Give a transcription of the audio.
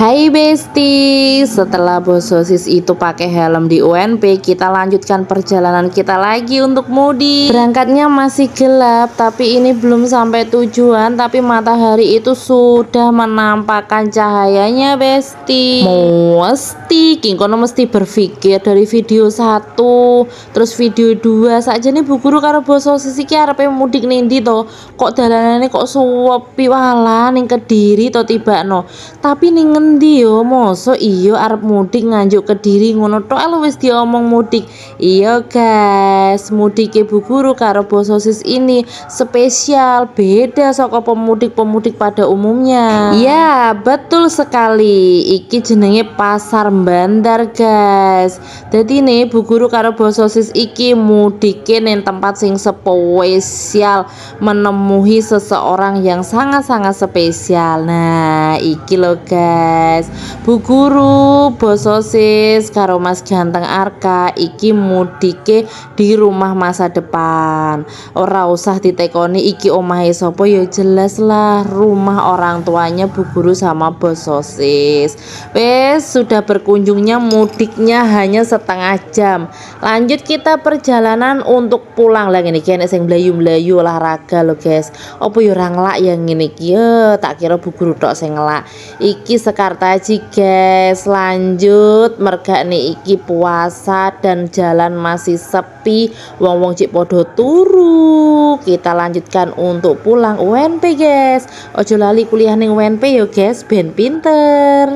Hai Besti, setelah Bos Sosis itu pakai helm di UNP, kita lanjutkan perjalanan kita lagi untuk mudik. Berangkatnya masih gelap, tapi ini belum sampai tujuan, tapi matahari itu sudah menampakkan cahayanya Besti. Mesti, King Kono mesti berpikir dari video 1, terus video 2 saja nih Bu Guru karo Bos Sosis iki arepe mudik nindi to. Kok dalanane kok suwepi wala ning Kediri to tibakno. Tapi ning ngendi yo mosok iyo arep mudik nganjuk Kediri ngono tok lho wis diomong mudik. Iya guys, mudike Bu Guru karo Bos Sosis ini spesial, beda saka pemudik-pemudik pada umumnya. Ya, betul sekali. Iki jenenge Pasar Bandar guys. Jadi nih Bu Guru karo Bos Sosis iki mudike ning tempat sing spesial, menemui seseorang yang sangat-sangat spesial. Nah, iki lo guys, Bu Guru, Bos Sosis karo Mas Ganteng Arka iki mudike di rumah masa depan. Ora usah ditekoni iki omahe sapa, ya jelas lah rumah orang tuanya Bu Guru sama Bos Sosis. Wes, sudah berkunjungnya mudiknya hanya setengah jam. Lanjut kita perjalanan untuk pulang lah. Ngene iki enek sing mlayu-mlayu olahraga lo guys. Apa yo ora ngelak ya ngene iki ya, tak kira Bu Guru tok sing ngelak. Iki Sekartaji guys. Lanjut mergane iki puasa dan jalan masih sepi, wong-wong cik podo turu. Kita lanjutkan untuk pulang UNP guys. Ojo lali kuliah ning UNP yo guys, ben pinter.